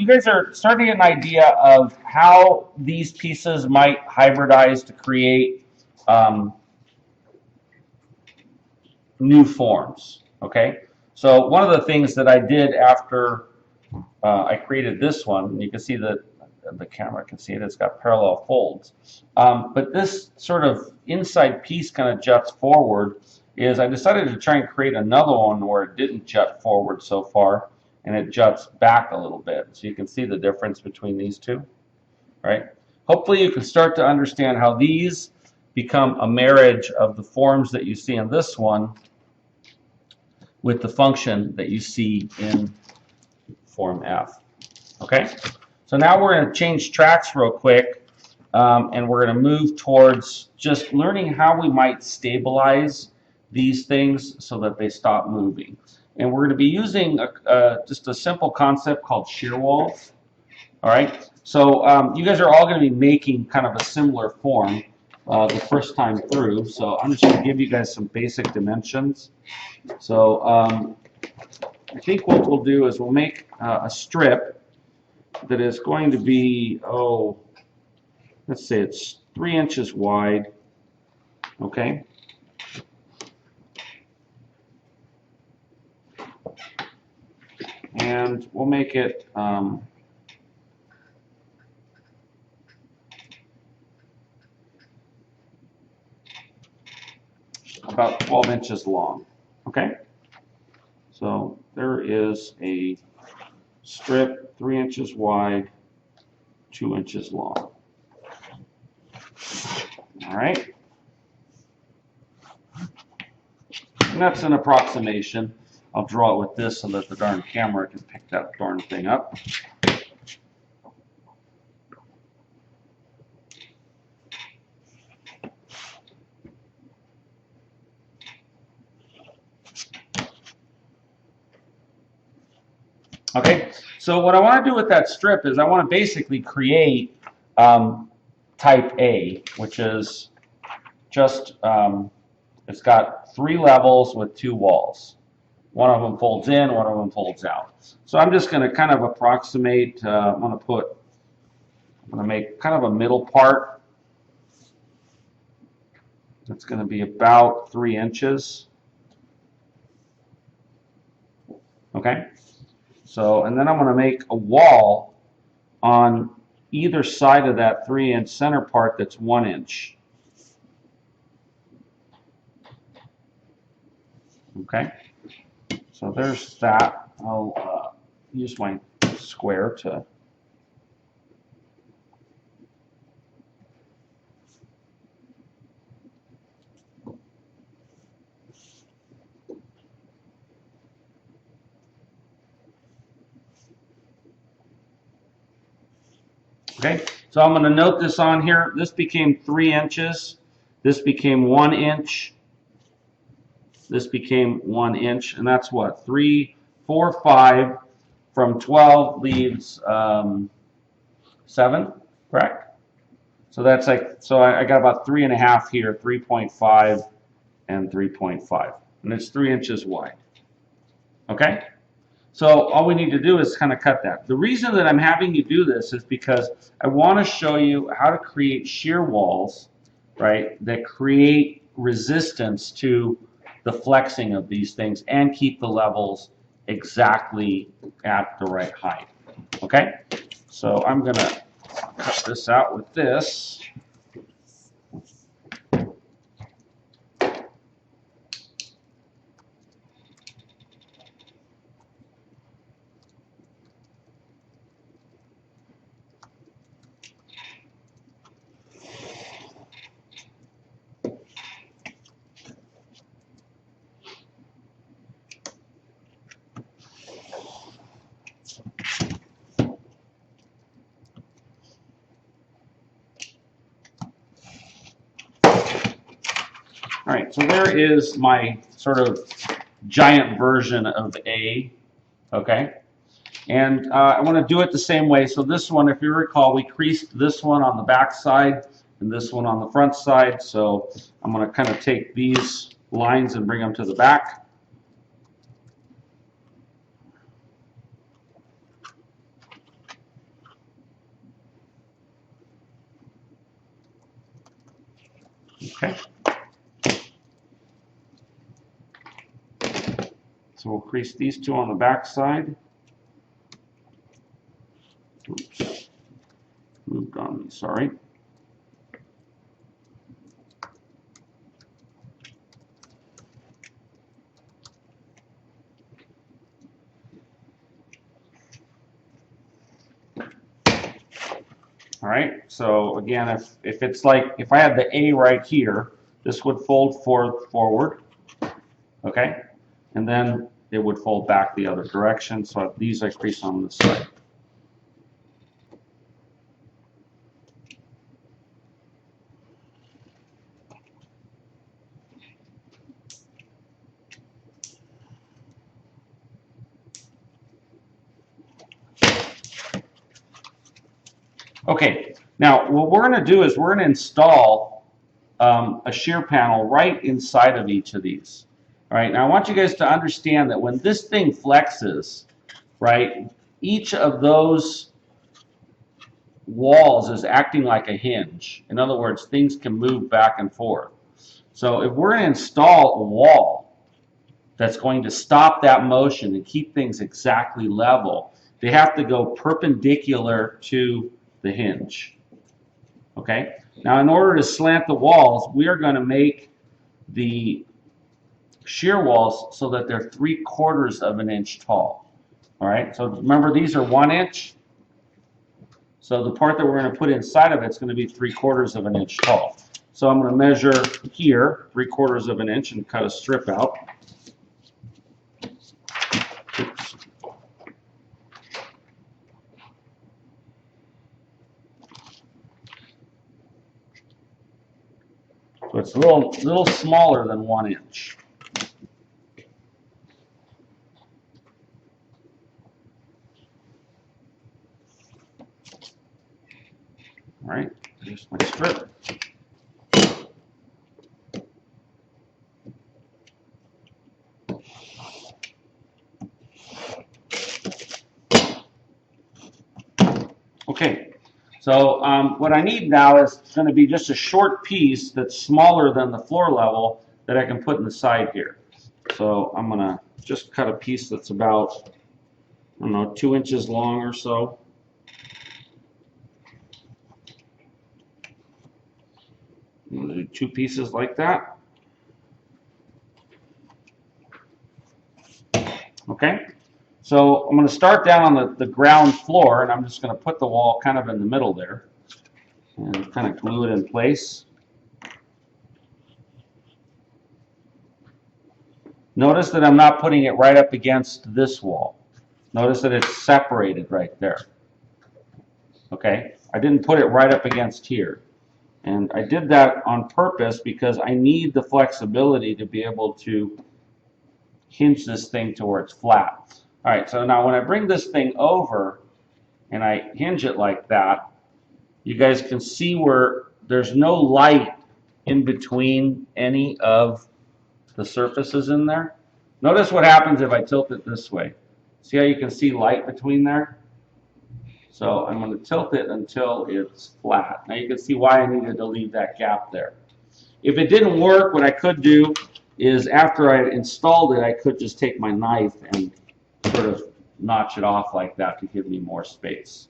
guys are starting to get an idea of how these pieces might hybridize to create new forms. Okay, so one of the things that I did after I created this one, and you can see that the camera can see it, it's got parallel folds. But this sort of inside piece kind of juts forward, is I decided to try and create another one where it didn't jut forward so far, and it juts back a little bit. So you can see the difference between these two, right? Hopefully you can start to understand how these become a marriage of the forms that you see in this one with the function that you see in form F. Okay, so now we're going to change tracks real quick, and we're going to move towards just learning how we might stabilize these things so that they stop moving. And we're going to be using just a simple concept called shear walls. All right, so you guys are all going to be making kind of a similar form the first time through. So I'm just going to give you guys some basic dimensions. So I think what we'll do is we'll make a strip that is going to be, let's say it's 3 inches wide, okay? And we'll make it about 12 inches long, okay? So there is a strip 3 inches wide, 2 inches long. All right. And that's an approximation. I'll draw it with this so that the darn camera can pick that darn thing up. Okay, so what I want to do with that strip is I want to basically create type A, which is just, it's got 3 levels with 2 walls. One of them folds in, one of them folds out. So I'm just going to kind of approximate, I'm going to make kind of a middle part. It's going to be about 3 inches. Okay. So, and then I'm going to make a wall on either side of that 3-inch center part that's 1 inch. Okay. So there's that. I'll use my square to okay, so I'm going to note this on here. This became 3 inches. This became 1 inch. This became 1 inch. And that's what? 3, 4, 5 from 12 leaves 7, correct? So that's like, so I got about 3.5 here, 3.5 and 3.5. And it's 3 inches wide. Okay? So all we need to do is kind of cut that. The reason that I'm having you do this is because I want to show you how to create shear walls, right, that create resistance to the flexing of these things and keep the levels exactly at the right height. Okay? So I'm going to cut this out with this. All right, so there is my sort of giant version of A, okay? And I want to do it the same way. So this one, if you recall, we creased this one on the back side and this one on the front side. So I'm going to kind of take these lines and bring them to the back. Okay. So we'll crease these two on the back side. Oops. Moved on me, sorry. All right, so again, if it's like, if I had the A right here, this would fold forward, okay? And then it would fold back the other direction, so these I crease on this side. Okay, now what we're going to do is we're going to install a shear panel right inside of each of these. All right, now I want you guys to understand that when this thing flexes, right, each of those walls is acting like a hinge. In other words, things can move back and forth. So if we're going to install a wall that's going to stop that motion and keep things exactly level, they have to go perpendicular to the hinge. Okay? Now, in order to slant the walls, we are going to make the shear walls so that they're 3/4 of an inch tall. All right? So remember, these are 1 inch. So the part that we're going to put inside of it is going to be 3/4 of an inch tall. So I'm going to measure here 3/4 of an inch and cut a strip out. Oops. So it's a little smaller than 1 inch. All right, here's my strip. Okay, so what I need now is going to be just a short piece that's smaller than the floor level that I can put in the side here. So I'm going to just cut a piece that's about, I don't know, 2 inches long or so. I'm going to do 2 pieces like that. Okay, so I'm going to start down on the ground floor, and I'm just going to put the wall kind of in the middle there and kind of glue it in place. Notice that I'm not putting it right up against this wall. Notice that it's separated right there. Okay, I didn't put it right up against here. And I did that on purpose because I need the flexibility to be able to hinge this thing to where it's flat. All right, so now when I bring this thing over and I hinge it like that, you guys can see where there's no light in between any of the surfaces in there. Notice what happens if I tilt it this way. See how you can see light between there? So I'm going to tilt it until it's flat. Now you can see why I needed to leave that gap there. If it didn't work, what I could do is after I installed it, I could just take my knife and sort of notch it off like that to give me more space.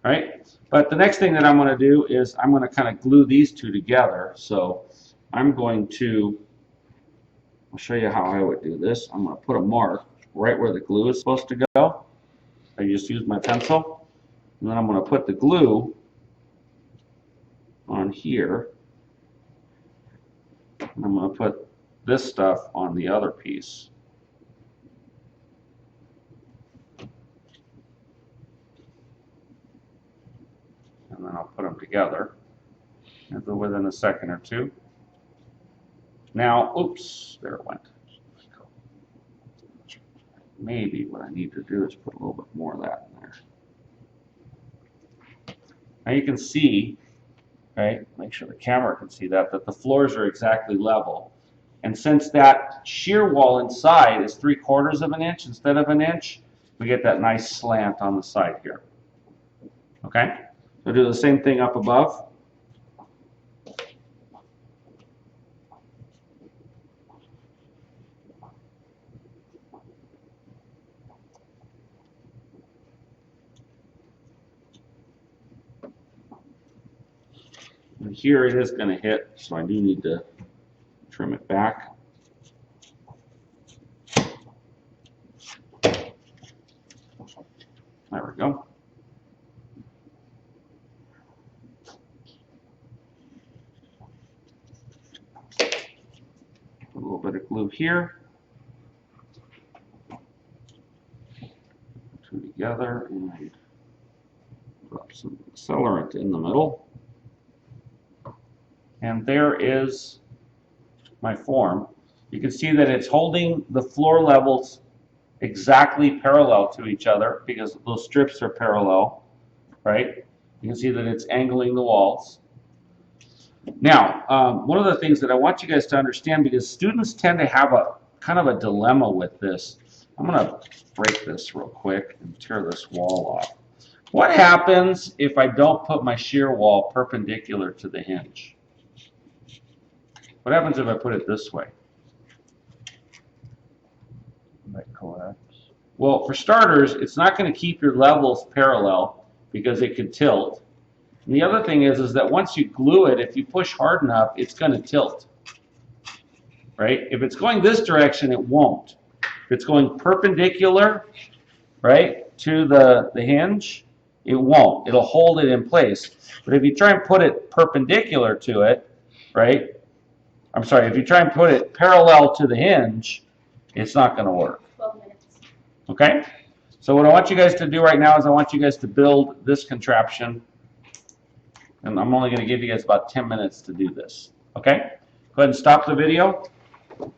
All right? But the next thing that I'm going to do is I'm going to kind of glue these two together. So I'm going to, I'll show you how I would do this. I'm going to put a mark right where the glue is supposed to go. I just use my pencil. And then I'm going to put the glue on here. And I'm going to put this stuff on the other piece. And then I'll put them together within a second or two. Now, oops, there it went. Maybe what I need to do is put a little bit more of that in there. Now you can see, right, make sure the camera can see that the floors are exactly level. And since that shear wall inside is 3/4 of an inch instead of an inch, we get that nice slant on the side here. Okay? So do the same thing up above. And here it is going to hit, so I do need to trim it back. There we go. A little bit of glue here. Two together and drop some accelerant in the middle. And there is my form. You can see that it's holding the floor levels exactly parallel to each other because those strips are parallel, right? You can see that it's angling the walls. Now, one of the things that I want you guys to understand, because students tend to have a kind of a dilemma with this. I'm going to break this real quick and tear this wall off. What happens if I don't put my shear wall perpendicular to the hinge? What happens if I put it this way? Might collapse. Well, for starters, it's not going to keep your levels parallel because it could tilt. And the other thing is that once you glue it, if you push hard enough, it's going to tilt. Right? If it's going this direction, it won't. If it's going perpendicular, right, to the hinge, it won't. It'll hold it in place. But if you try and put it perpendicular to it, right, I'm sorry, if you try and put it parallel to the hinge, it's not going to work. 12 minutes. Okay? So what I want you guys to do right now is I want you guys to build this contraption. And I'm only going to give you guys about 10 minutes to do this. Okay? Go ahead and stop the video.